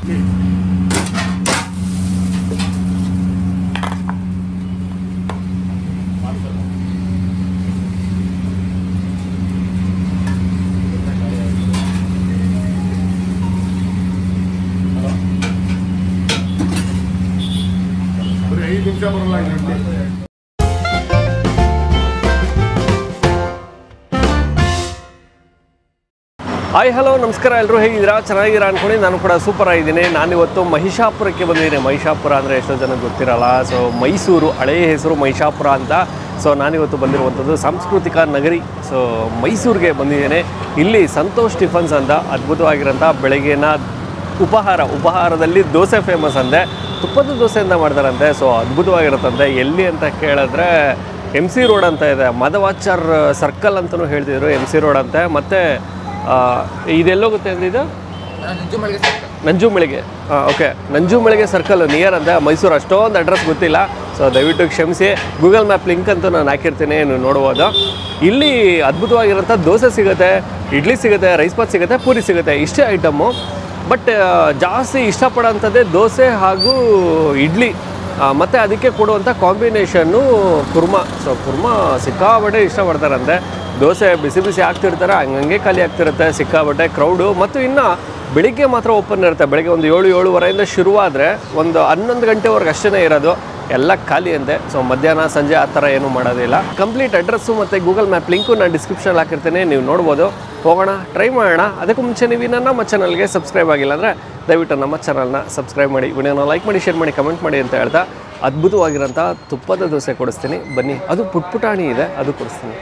Hi hello ನಮಸ್ಕಾರ, ಎಲ್ಲರೂ ಹೇಗಿದ್ದೀರಾ? ಚೆನ್ನಾಗಿದ್ದೀರಾ ಅಂದ್ಕೊಂಡು ನಾನು ಕೂಡ ಸೂಪರ್ ಆಗಿದ್ದೀನಿ. ನಾನಿವತ್ತು ಮಹಿಷಾಪುರಕ್ಕೆ ಬಂದಿದ್ದೀನಿ. ಮಹಿಷಾಪುರ ಅಂದರೆ ಎಷ್ಟೋ ಜನಕ್ಕೆ ಗೊತ್ತಿರಲ್ಲ. ಸೊ ಮೈಸೂರು ಹಳೆಯ ಹೆಸರು ಮಹಿಷಾಪುರ ಅಂತ. ಸೊ ನಾನಿವತ್ತು ಬಂದಿರುವಂಥದ್ದು ಸಾಂಸ್ಕೃತಿಕ ನಗರಿ. ಸೊ ಮೈಸೂರಿಗೆ ಬಂದಿದ್ದೇನೆ. ಇಲ್ಲಿ ಸಂತೋಷ್ ಟಿಫನ್ಸ್ ಅಂತ ಅದ್ಭುತವಾಗಿರೋಂಥ ಬೆಳಗ್ಗಿನ ಉಪಹಾರದಲ್ಲಿ ದೋಸೆ ಫೇಮಸ್ ಅಂತೆ. ತುಪ್ಪದ ದೋಸೆಯಿಂದ ಮಾಡ್ತಾರಂತೆ. ಸೊ ಅದ್ಭುತವಾಗಿರುತ್ತಂತೆ. ಎಲ್ಲಿ ಅಂತ ಕೇಳಿದ್ರೆ MC ರೋಡ್ ಅಂತ ಇದೆ, ಮಾಧವಾಚಾರ್ ಸರ್ಕಲ್ ಅಂತಲೂ ಹೇಳ್ತಿದ್ರು. MC ರೋಡ್ ಅಂತೆ. ಮತ್ತು ಇದೆಲ್ಲೋಗುತ್ತೆ ಅಂದರೆ ಇದು Nanjumalige. Okay, Nanjumalige circle near ಅಂತ. ಮೈಸೂರು ಅಷ್ಟೊಂದು ಅಡ್ರೆಸ್ ಗೊತ್ತಿಲ್ಲ, ಸೊ ದಯವಿಟ್ಟು ಕ್ಷಮಿಸಿ. ಗೂಗಲ್ ಮ್ಯಾಪ್ ಲಿಂಕ್ ಅಂತೂ ನಾನು ಹಾಕಿರ್ತೀನಿ, ನೀವು ನೋಡ್ಬೋದು. ಇಲ್ಲಿ ಅದ್ಭುತವಾಗಿರೋಂಥ ದೋಸೆ ಸಿಗುತ್ತೆ, ಇಡ್ಲಿ ಸಿಗುತ್ತೆ, ರೈಸ್ ಬಾತ್ ಸಿಗುತ್ತೆ, ಪೂರಿ ಸಿಗುತ್ತೆ. ಇಷ್ಟೇ ಐಟಮ್ಮು. ಬಟ್ ಜಾಸ್ತಿ ಇಷ್ಟಪಡೋಂಥದ್ದೇ ದೋಸೆ ಹಾಗೂ ಇಡ್ಲಿ. ಮತ್ತು ಅದಕ್ಕೆ ಕೊಡುವಂಥ ಕಾಂಬಿನೇಷನ್ನು ಕುರ್ಮಾ. ಸೊ ಕುರ್ಮಾ ಸಿಕ್ಕಾಬಟ್ಟೆ ಇಷ್ಟಪಡ್ತಾರಂತೆ. ದೋಸೆ ಬಿಸಿ ಬಿಸಿ ಆಗ್ತಿರ್ತಾರೆ, ಹಂಗೆ ಖಾಲಿ ಆಗ್ತಿರುತ್ತೆ. ಸಿಕ್ಕಾಬಟ್ಟೆ ಕ್ರೌಡು. ಮತ್ತು ಇನ್ನು ಬೆಳಿಗ್ಗೆ ಮಾತ್ರ ಓಪನ್ ಇರುತ್ತೆ. ಬೆಳಗ್ಗೆ ಒಂದು 7-7:30 ಶುರುವಾದರೆ ಒಂದು 11 ಗಂಟೆವರೆಗೆ ಅಷ್ಟೇ ಇರೋದು. ಎಲ್ಲ ಖಾಲಿ ಅಂತೆ. ಸೊ ಮಧ್ಯಾಹ್ನ ಸಂಜೆ ಆ ಥರ ಏನೂ ಮಾಡೋದಿಲ್ಲ. ಕಂಪ್ಲೀಟ್ ಅಡ್ರೆಸ್ಸು ಮತ್ತು ಗೂಗಲ್ ಮ್ಯಾಪ್ ಲಿಂಕು ನಾನು ಡಿಸ್ಕ್ರಿಪ್ಷನಲ್ಲಿ ಹಾಕಿರ್ತೀನಿ, ನೀವು ನೋಡ್ಬೋದು. ಹೋಗೋಣ, ಟ್ರೈ ಮಾಡೋಣ. ಅದಕ್ಕೂ ಮುಂಚೆ ನೀವು ನಮ್ಮ ಚಾನಲ್ಗೆ ಸಬ್ಸ್ಕ್ರೈಬ್ ಆಗಿಲ್ಲ ಅಂದರೆ ದಯವಿಟ್ಟು ನಮ್ಮ ಚಾನಲ್ನ ಸಬ್ಸ್ಕ್ರೈಬ್ ಮಾಡಿ, ವಿಡಿಯೋನ ಲೈಕ್ ಮಾಡಿ, ಶೇರ್ ಮಾಡಿ, ಕಮೆಂಟ್ ಮಾಡಿ ಅಂತ ಹೇಳ್ತಾ ಅದ್ಭುತವಾಗಿರೋಂಥ ತುಪ್ಪದ ದೋಸೆ ಕೊಡಿಸ್ತೀನಿ ಬನ್ನಿ. ಅದು ಪುಟ್ಪುಟಾಣಿ ಇದೆ, ಅದು ಕೊಡಿಸ್ತೀನಿ.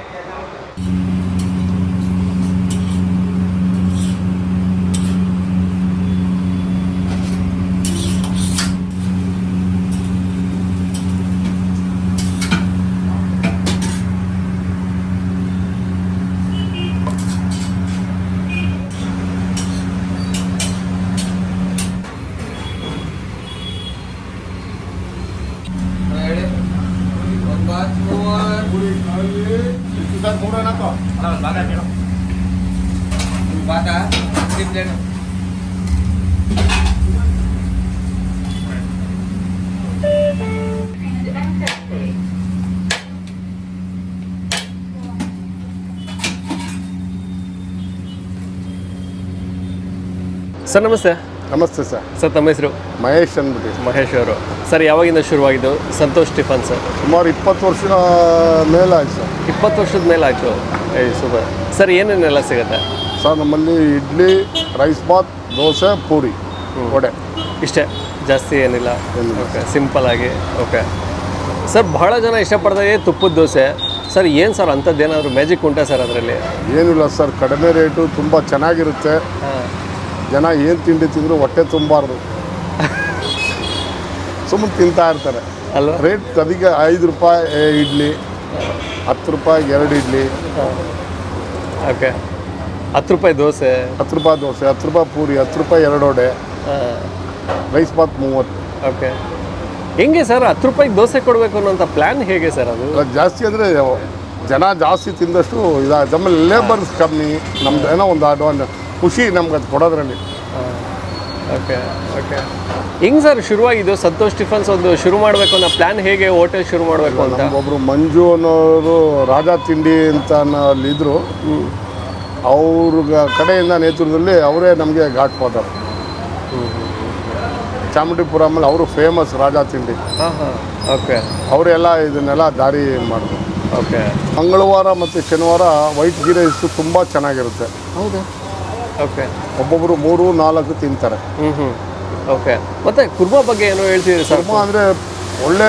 ಸರ್ ನಮಸ್ತೆ. ನಮಸ್ತೆ ಸರ್. ಸರ್ ತಮ್ಮ ಹೆಸರು? ಮಹೇಶ್ ಅಂದ್ಬಿಟ್ಟು. ಮಹೇಶ್ ಅವರು. ಸರ್ ಯಾವಾಗಿಂದ ಶುರುವಾಗಿದ್ದು ಸಂತೋಷ್ ಟಿಫನ್ಸ್? ಸುಮಾರು 20 ವರ್ಷ ಮೇಲಾಯ್ತು ಸರ್. 20 ವರ್ಷದ ಮೇಲಾಯಿತು. ಸೂಪರ್. ಸರ್ ಏನೇನೆಲ್ಲ ಸಿಗುತ್ತೆ ಸರ್? ನಮ್ಮಲ್ಲಿ ಇಡ್ಲಿ, ರೈಸ್ ಬಾತ್, ದೋಸೆ, ಪೂರಿ, ವಡೆ, ಇಷ್ಟೇ, ಜಾಸ್ತಿ ಏನಿಲ್ಲ. ಓಕೆ, ಸಿಂಪಲ್ಲಾಗಿ. ಓಕೆ ಸರ್, ಭಾಳ ಜನ ಇಷ್ಟಪಡ್ತಾರೆ ತುಪ್ಪದ ದೋಸೆ. ಸರ್ ಏನು ಸರ್ ಅಂಥದ್ದೇನಾದರೂ ಮ್ಯಾಜಿಕ್ ಉಂಟಾ ಸರ್ ಅದರಲ್ಲಿ? ಏನಿಲ್ಲ ಸರ್, ಕಡಿಮೆ ರೇಟು, ತುಂಬ ಚೆನ್ನಾಗಿರುತ್ತೆ. ಜನ ಏನು ತಿಂಡಿ ತಿಂದರೂ ಹೊಟ್ಟೆ ತುಂಬಾರ್ದು, ಸುಮ್ಮನೆ ತಿಂತಾ ಇರ್ತಾರೆ ಅಲ್ವಾ? ರೇಟ್ ಅದಕ್ಕೆ 5 ರೂಪಾಯಿ ಇಡ್ಲಿ, 10 ರೂಪಾಯಿಗೆ 2 ಇಡ್ಲಿ. ಓಕೆ, 10 ರೂಪಾಯಿ ದೋಸೆ, 10 ರೂಪಾಯಿ ದೋಸೆ, 10 ರೂಪಾಯಿ ಪೂರಿ, 10 ರೂಪಾಯಿ 2 ವಡೆ, ರೈಸ್ ಬಾತ್ 30. ಓಕೆ, ಹೆಂಗೆ ಸರ್ 10 ರೂಪಾಯಿಗೆ ದೋಸೆ ಕೊಡಬೇಕು ಅನ್ನೋಂಥ ಪ್ಲ್ಯಾನ್ ಹೇಗೆ ಸರ್? ಅದು ಜಾಸ್ತಿ ಅಂದರೆ ಜನ ಜಾಸ್ತಿ ತಿಂದಷ್ಟು ಇದಾಗುತ್ತೆ. ಆಮೇಲೆ ಲೇಬರ್ಸ್ ಕಮ್ಮಿ, ನಮ್ದು ಏನೋ ಒಂದು ಅಡ್ವಾನ್ಸ್ ಖುಷಿ ನಮ್ಗೆ ಅದು ಕೊಡೋದ್ರಲ್ಲಿ. ಓಕೆ ಓಕೆ, ಹೆಂಗೆ ಸರ್ ಶುರುವಾಗಿದ್ದು ಸಂತೋಷ್ ಟಿಫನ್ಸ್ ಒಂದು ಶುರು ಮಾಡಬೇಕು ಅನ್ನೋ ಪ್ಲ್ಯಾನ್ ಹೇಗೆ? ಹೋಟೆಲ್ ಶುರು ಮಾಡಬೇಕು ಅಂತ ಒಬ್ಬರು ಮಂಜು ಅನ್ನೋರು ರಾಜಾ ತಿಂಡಿ ಅಂತ ಅಲ್ಲಿದ್ದರು. ಅವ್ರ ಕಡೆಯಿಂದ ನೇತೃತ್ವದಲ್ಲಿ ಅವರೇ ನಮಗೆ ಘಾಟ್ ಫಾದರ್. ಚಾಮುಂಡಿಪುರಮಲ್ಲಿ ಅವರು ಫೇಮಸ್ ರಾಜಾ ತಿಂಡಿ. ಓಕೆ, ಅವರೆಲ್ಲ ಇದನ್ನೆಲ್ಲ ದಾರಿ ಮಾಡಿದ್ರು. ಓಕೆ, ಮಂಗಳವಾರ ಮತ್ತು ಶನಿವಾರ ವೈಟ್ ಗೀ ರೈಸ್ ತುಂಬ ಚೆನ್ನಾಗಿರುತ್ತೆ. ಹೌದಾ? ಓಕೆ, ಒಬ್ಬೊಬ್ಬರು 3-4 ತಿಂತಾರೆ. ಓಕೆ, ಮತ್ತು ಕುರ್ಮಾ ಬಗ್ಗೆ ಏನೋ ಹೇಳ್ತೀರಿ ಸರ್? ಕುರ್ಮಾ ಅಂದರೆ ಒಳ್ಳೆ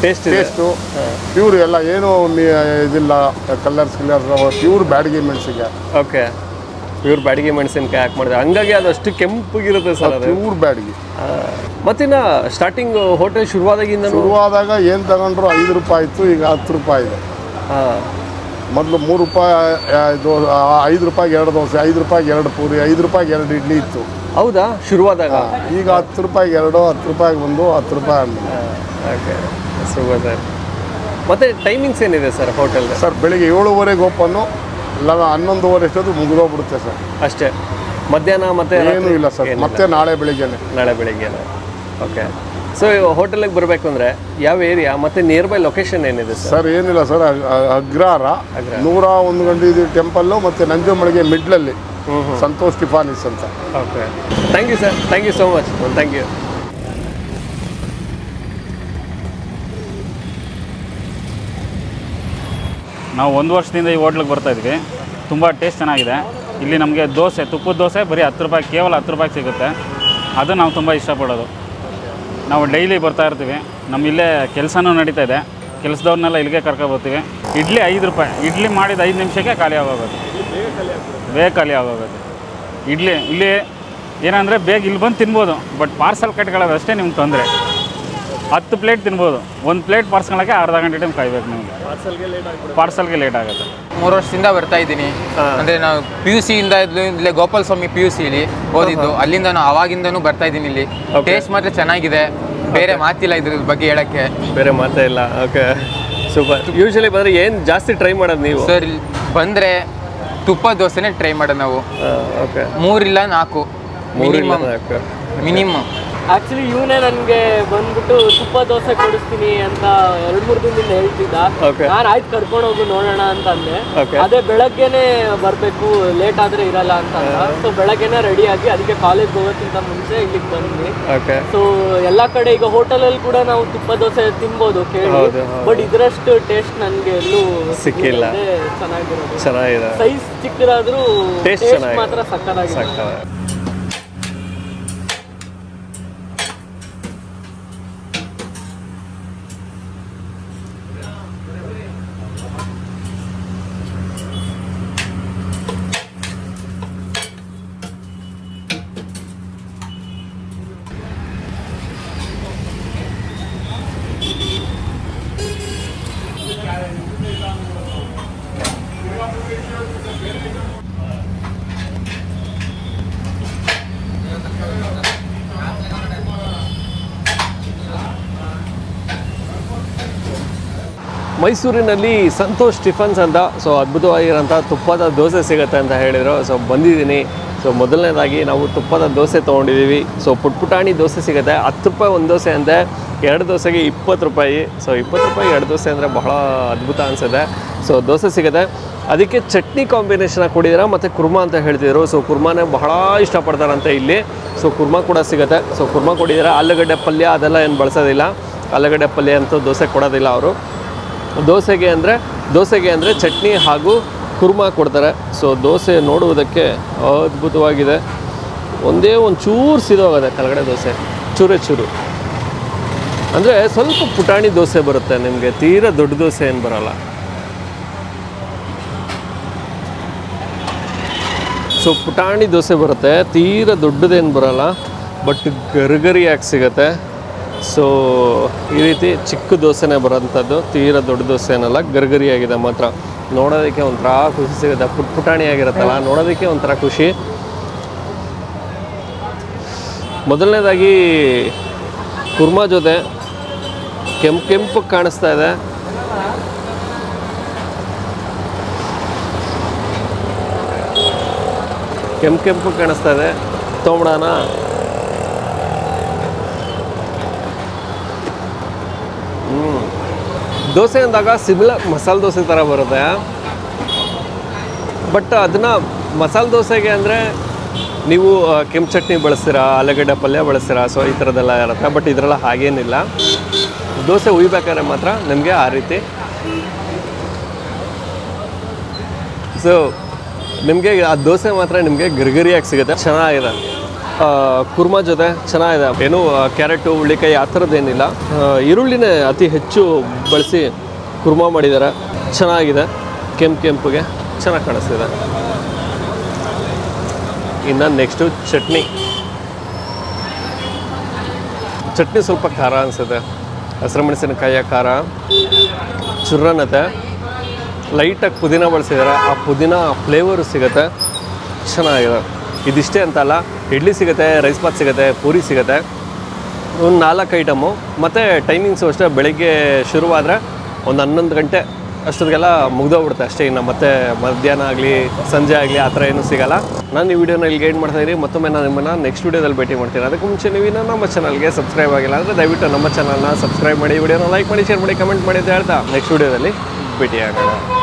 ಟೇಸ್ಟು, ಪ್ಯೂರ್, ಎಲ್ಲ ಏನು ಇದಿಲ್ಲ, ಕಲರ್ಸ್ ಪ್ಯೂರ್ ಬ್ಯಾಡಗಿ ಮೆಣಸಿಗೆ. ಓಕೆ, ಪ್ಯೂರ್ ಬ್ಯಾಡಗಿ ಮೆಣಸಿನ್ಕಾಯಿ ಹಾಕಿ ಮಾಡಿದ್ರೆ ಹಂಗಾಗಿ ಅದು ಅಷ್ಟು ಕೆಂಪಗಿರುತ್ತೆ ಸರ್. ಅದು ಪ್ಯೂರ್ ಬ್ಯಾಡಗಿ. ಮತ್ತಿನ್ನ ಸ್ಟಾರ್ಟಿಂಗ್ ಹೋಟೆಲ್ ಶುರುವಾದಾಗ ಏನು ತಗೊಂಡ್ರು 5 ರೂಪಾಯಿ ಇತ್ತು, ಈಗ 10 ರೂಪಾಯಿ ಇದೆ. ಮೊದಲು 3 ರೂಪಾಯಿ 5 ರೂಪಾಯಿಗೆ 2 ದೋಸೆ, 5 ರೂಪಾಯಿಗೆ 2 ಪೂರಿ, 5 ರೂಪಾಯಿಗೆ 2 ಇಡ್ಲಿ ಇತ್ತು. ಹೌದಾ? ಶುರುವಾದಾಗ. ಈಗ 10 ರೂಪಾಯಿಗೆ 2, 10 ರೂಪಾಯಿಗೆ 1, 10 ರೂಪಾಯಿ ಅಂದ. Okay, super sir. ಮತ್ತು ಟೈಮಿಂಗ್ಸ್ ಏನಿದೆ ಸರ್ ಹೋಟೆಲ್? ಸರ್ ಬೆಳಿಗ್ಗೆ 7:30 ಓಪನ್ನು, 11:30 ಅಷ್ಟೊತ್ತು ಮುಗಿದೋಗ್ಬಿಡುತ್ತೆ ಸರ್. ಅಷ್ಟೇ. ಮಧ್ಯಾಹ್ನ ಮತ್ತೆ ಏನೂ ಇಲ್ಲ ಸರ್, ಮತ್ತೆ ನಾಳೆ ಬೆಳಿಗ್ಗೆನೆ. ಓಕೆ. ಸೊ ಹೋಟೆಲಿಗೆ ಬರಬೇಕು ಅಂದರೆ ಯಾವ ಏರಿಯಾ ಮತ್ತು ನಿಯರ್ ಬೈ ಲೊಕೇಶನ್ ಏನಿದೆ ಸರ್? ಏನಿಲ್ಲ ಸರ್, ಅಗ್ರಹಾರ 101 ಗಂಟೆ ಟೆಂಪಲ್ಲು ಮತ್ತು ನಂಜುಮಳಿಗೆ ಮಿಡ್ಲಲ್ಲಿ ಸಂತೋಷ್ ಟಿಫಾನಿಸ್ ಅಂತ. Okay, thank you sir, thank you so much, thank you. ನಾವು 1 ವರ್ಷದಿಂದ ಈ ಹೋಟ್ಲಿಗೆ ಬರ್ತಾಯಿದ್ವಿ. ತುಂಬ ಟೇಸ್ಟ್ ಚೆನ್ನಾಗಿದೆ. ಇಲ್ಲಿ ನಮಗೆ ದೋಸೆ, ತುಪ್ಪದ ದೋಸೆ ಬರೀ 10 ರೂಪಾಯಿ, ಕೇವಲ 10 ರೂಪಾಯಿಗೆ ಸಿಗುತ್ತೆ. ಅದು ನಾವು ತುಂಬ ಇಷ್ಟಪಡೋದು. ನಾವು ಡೈಲಿ ಬರ್ತಾ ಇರ್ತೀವಿ. ನಮ್ಮ ಇಲ್ಲೇ ಕೆಲಸನೂ ನಡೀತಾ ಇದೆ. ಕೆಲಸದವ್ರನ್ನೆಲ್ಲ ಇಲ್ಲಿಗೆ ಕರ್ಕೊಬರ್ತೀವಿ. ಇಡ್ಲಿ 5 ರೂಪಾಯಿ. ಇಡ್ಲಿ ಮಾಡಿದ 5 ನಿಮಿಷಕ್ಕೆ ಖಾಲಿ ಆಗೋಗುತ್ತೆ, ಬೇಗ ಖಾಲಿ ಆಗೋಗುತ್ತೆ. ಇಡ್ಲಿ ಇಲ್ಲಿ ಏನಂದರೆ ಬೇಗ ಇಲ್ಲಿ ಬಂದು ತಿನ್ಬೋದು, ಬಟ್ ಪಾರ್ಸಲ್ ಕಟ್ಕೊಳ್ಳೋದಷ್ಟೇ ನಿಮ್ಗೆ ತೊಂದರೆ. 10 ಪ್ಲೇಟ್ ತಿನ್ಬೋದು, 1 ಪ್ಲೇಟ್ ಪಾರ್ಸಲ್ಗೆ ಅರ್ಧ ಗಂಟೆ ಟೈಮ್ ಕಾಯ್ಬೇಕು ನಿಮಗೆ. ಪಾರ್ಸಲ್ಗೆ ಲೇಟ್ ಆಗುತ್ತೆ. 3 ವರ್ಷದಿಂದ ಬರ್ತಾ ಇದ್ದೀನಿ. ಅಂದರೆ ನಾವು PUC ಇಂದ ಇಲ್ಲೇ ಗೋಪಾಲ ಸ್ವಾಮಿ PUCಲಿ ಓದಿದ್ದು. ಅಲ್ಲಿಂದ ನಾವು ಅವಾಗಿಂದನೂ ಬರ್ತಾ ಇದ್ದೀನಿ. ಇಲ್ಲಿ ಟೇಸ್ಟ್ ಮಾತ್ರ ಚೆನ್ನಾಗಿದೆ, ಬೇರೆ ಮಾತಿಲ್ಲ ಇದ್ರ ಬಗ್ಗೆ ಹೇಳಕ್ಕೆ, ಬೇರೆ ಮಾತೇ ಇಲ್ಲ. Okay, super. ಯೂಶಲಿ ಬಂದರೆ ಏನು ಜಾಸ್ತಿ ಟ್ರೈ ಮಾಡೋದು ನೀವು? ಸರ್ ಇಲ್ಲಿ ಬಂದರೆ ತುಪ್ಪ ದೋಸೆನೇ ಟ್ರೈ ಮಾಡೋದು ನಾವು. ಓಕೆ, 3 ಇಲ್ಲ 4 ಮಿನಿಮಮ್. ಆಕ್ಚುಲಿ ಇವನೇ ನನಗೆ ಬಂದ್ಬಿಟ್ಟು ತುಪ್ಪ ದೋಸೆ ಕೊಡಿಸ್ತೀನಿ ಅಂತ 2-3 ದಿನದಿಂದ ಹೇಳ್ತಿದ್ದ. ನಾನು ಆಯ್ತು ಕರ್ಕೊಂಡು ಹೋಗು ನೋಡೋಣ ಅಂತ ಅಂದೆ. ಅದೇ ಬೆಳಗ್ಗೆನೆ ಬರಬೇಕು, ಲೇಟ್ ಆದರೆ ಇರಲ್ಲ ಅಂತ. ಸೊ ಬೆಳಗ್ಗೆನೆ ರೆಡಿಯಾಗಿ ಅದಕ್ಕೆ ಕಾಲೇಜ್ ಹೋಗೋಕ್ಕಿಂತ ಮುಂಚೆ ಇಲ್ಲಿಗೆ ಬಂದ್ವಿ. ಸೊ ಎಲ್ಲ ಕಡೆ ಈಗ ಹೋಟೆಲಲ್ಲಿ ಕೂಡ ನಾವು ತುಪ್ಪ ದೋಸೆ ತಿನ್ಬೋದು ಕೇಳಿ, ಬಟ್ ಇದರಷ್ಟು ಟೇಸ್ಟ್ ನನಗೆ ಎಲ್ಲೂ ಸಿಕ್ಕಿಲ್ಲ. ಚೆನ್ನಾಗಿದೆ, ಸೈಜ್ ಚಿಕ್ಕದಾದ್ರೂ ಟೇಸ್ಟ್ ಮಾತ್ರ ಸಕ್ಕತ್ತಾಗಿದೆ. ಮೈಸೂರಿನಲ್ಲಿ ಸಂತೋಷ್ ಟಿಫನ್ಸ್ ಅಂತ ಸೊ ಅದ್ಭುತವಾಗಿರೋಂಥ ತುಪ್ಪದ ದೋಸೆ ಸಿಗುತ್ತೆ ಅಂತ ಹೇಳಿದರು. ಸೊ ಬಂದಿದ್ದೀನಿ. ಸೊ ಮೊದಲನೇದಾಗಿ ನಾವು ತುಪ್ಪದ ದೋಸೆ ತೊಗೊಂಡಿದ್ದೀವಿ. ಸೊ ಪುಟ್ಪುಟಾಣಿ ದೋಸೆ ಸಿಗುತ್ತೆ, 10 ರೂಪಾಯಿ ಒಂದು ದೋಸೆ ಅಂತೆ, 2 ದೋಸೆಗೆ 20 ರೂಪಾಯಿ. ಸೊ 20 ರೂಪಾಯಿ 2 ದೋಸೆ ಅಂದರೆ ಬಹಳ ಅದ್ಭುತ ಅನಿಸುತ್ತೆ. ಸೊ ದೋಸೆ ಸಿಗುತ್ತೆ, ಅದಕ್ಕೆ ಚಟ್ನಿ ಕಾಂಬಿನೇಷನಾಗಿ ಕೊಟ್ಟಿದ್ದೀರಾ ಮತ್ತು ಕುರ್ಮಾ ಅಂತ ಹೇಳ್ತಿದ್ರು. ಸೊ ಕುರ್ಮಾನೇ ಬಹಳ ಇಷ್ಟಪಡ್ತಾರಂತೆ ಇಲ್ಲಿ. ಸೊ ಕುರ್ಮಾ ಕೂಡ ಸಿಗುತ್ತೆ. ಸೊ ಕುರ್ಮಾ ಕೊಟ್ಟಿದ್ದೀರಾ. ಆಲೂಗಡ್ಡೆ ಪಲ್ಯ ಅದೆಲ್ಲ ಏನು ಬಳಸೋದಿಲ್ಲ, ಆಲೂಗಡ್ಡೆ ಪಲ್ಯ ಅಂತೂ ದೋಸೆ ಕೊಡೋದಿಲ್ಲ ಅವರು. ದೋಸೆಗೆ ಅಂದರೆ ಚಟ್ನಿ ಹಾಗೂ ಕುರ್ಮಾ ಕೊಡ್ತಾರೆ. ಸೊ ದೋಸೆ ನೋಡುವುದಕ್ಕೆ ಅದ್ಭುತವಾಗಿದೆ. ಒಂದೇ ಒಂದು ಚೂರು ಸಿದೋಗಿದೆ ಕೆಳಗಡೆ ದೋಸೆ, ಚೂರು ಅಂದರೆ ಸ್ವಲ್ಪ ಪುಟಾಣಿ ದೋಸೆ ಬರುತ್ತೆ ನಿಮಗೆ, ತೀರಾ ದೊಡ್ಡ ದೋಸೆ ಏನು ಬರೋಲ್ಲ. ಸೊ ಪುಟಾಣಿ ದೋಸೆ ಬರುತ್ತೆ, ತೀರಾ ದೊಡ್ಡದೇನು ಬರೋಲ್ಲ, ಬಟ್ ಗರಿಗರಿಯಾಗಿ ಸಿಗುತ್ತೆ. ಸೊ ಈ ರೀತಿ ಚಿಕ್ಕ ದೋಸೆನೇ ಬರೋಂಥದ್ದು, ತೀರಾ ದೊಡ್ಡ ದೋಸೆ ಏನಲ್ಲ, ಗರಿಗರಿಯಾಗಿದೆ ಮಾತ್ರ. ನೋಡೋದಕ್ಕೆ ಒಂಥರ ಖುಷಿ ಸಿಗುತ್ತೆ, ಪುಟಾಣಿ ಆಗಿರುತ್ತಲ್ಲ, ನೋಡೋದಕ್ಕೆ ಒಂಥರ ಖುಷಿ. ಮೊದಲನೇದಾಗಿ ಕುರ್ಮಾ ಜೊತೆ ಕೆಂಪು ಕಾಣಿಸ್ತಾ ಇದೆ. ಕೆಂಪು ಕಾಣಿಸ್ತಾ ಇದೆ, ತೊಗೊಂಬಿಡೋಣ. ದೋಸೆ ಅಂದಾಗ ಸಿಮಿಲರ್ ಮಸಾಲೆ ದೋಸೆ ಥರ ಬರುತ್ತೆ, ಬಟ್ ಅದನ್ನು ಮಸಾಲೆ ದೋಸೆಗೆ ಅಂದರೆ ನೀವು ಕೆಂಪು ಚಟ್ನಿ ಬಳಸ್ತೀರಾ, ಆಲೂಗಡ್ಡೆ ಪಲ್ಯ ಬಳಸ್ತೀರಾ, ಸೊ ಈ ಥರದ್ದೆಲ್ಲ ಇರುತ್ತೆ. ಬಟ್ ಇದರೆಲ್ಲ ಹಾಗೇನಿಲ್ಲ. ದೋಸೆ ಉಯ್ಬೇಕಾದ್ರೆ ಮಾತ್ರ ನಿಮಗೆ ಆ ರೀತಿ. ಸೊ ನಿಮಗೆ ಆ ದೋಸೆ ಮಾತ್ರ ನಿಮಗೆ ಗರಿಗರಿಯಾಗಿ ಸಿಗುತ್ತೆ, ಚೆನ್ನಾಗಿದೆ. ಕುರ್ಮಾ ಜೊತೆ ಚೆನ್ನಾಗಿದೆ. ಏನು ಕ್ಯಾರೆಟು, ಹುಳ್ಳಿಕಾಯಿ ಆ ಥರದ್ದೇನಿಲ್ಲ, ಈರುಳ್ಳಿನೇ ಅತಿ ಹೆಚ್ಚು ಬಳಸಿ ಕುರ್ಮಾ ಮಾಡಿದ್ದಾರೆ. ಚೆನ್ನಾಗಿದೆ, ಕೆಂಪಿಗೆ ಚೆನ್ನಾಗಿ ಕಾಣಿಸ್ತಿದೆ. ಇನ್ನು ನೆಕ್ಸ್ಟು ಚಟ್ನಿ ಸ್ವಲ್ಪ ಖಾರ ಅನಿಸುತ್ತೆ. ಹಸಿರು ಮೆಣಸಿನಕಾಯಿಯ ಖಾರ, ಚುರ್ರನತೆ, ಲೈಟಾಗಿ ಪುದೀನ ಬಳಸಿದ್ದಾರೆ. ಆ ಪುದೀನ ಫ್ಲೇವರು ಸಿಗುತ್ತೆ, ಚೆನ್ನಾಗಿದೆ. ಇದಿಷ್ಟೇ ಅಂತಲ್ಲ, ಇಡ್ಲಿ ಸಿಗುತ್ತೆ, ರೈಸ್ ಬಾತ್ ಸಿಗುತ್ತೆ, ಪೂರಿ ಸಿಗುತ್ತೆ, ಒಂದು 4 ಐಟಮು. ಮತ್ತು ಟೈಮಿಂಗ್ಸು ಅಷ್ಟೇ, ಬೆಳಗ್ಗೆ ಶುರುವಾದರೆ ಒಂದು 11 ಗಂಟೆ ಅಷ್ಟೊತ್ತಿಗೆಲ್ಲ ಮುಗ್ದೋಗ್ಬಿಡುತ್ತೆ ಅಷ್ಟೇ. ಇನ್ನು ಮತ್ತೆ ಮಧ್ಯಾಹ್ನ ಆಗಲಿ ಸಂಜೆ ಆಗಲಿ ಆ ಥರ ಏನೂ ಸಿಗಲ್ಲ. ನಾನು ಈ ವಿಡಿಯೋನ ಇಲ್ಲಿ ಗೈಡ್ ಮಾಡ್ತಾ ಇದ್ದೀನಿ. ಮತ್ತೊಮ್ಮೆ ನಾನು ನಿಮ್ಮನ್ನು ನೆಕ್ಸ್ಟ್ ವೀಡಿಯೋದಲ್ಲಿ ಭೇಟಿ ಮಾಡ್ತೀನಿ. ಅದಕ್ಕೆ ಮುಂಚೆ ನೀವು ನಮ್ಮ ಚಾನಲ್ಗೆ ಸಬ್ಸ್ಕ್ರೈಬ್ ಆಗಿಲ್ಲ ಅಂದರೆ ದಯವಿಟ್ಟು ನಮ್ಮ ಚಾನಲ್ನ ಸಬ್ಸ್ಕ್ರೈಬ್ ಮಾಡಿ, ವಿಡಿಯೋನ ಲೈಕ್ ಮಾಡಿ, ಶೇರ್ ಮಾಡಿ, ಕಮೆಂಟ್ ಮಾಡಿ ಅಂತ ಹೇಳ್ತಾ ನೆಕ್ಸ್ಟ್ ವೀಡಿಯೋದಲ್ಲಿ ಭೇಟಿ ಆಗೋಣ.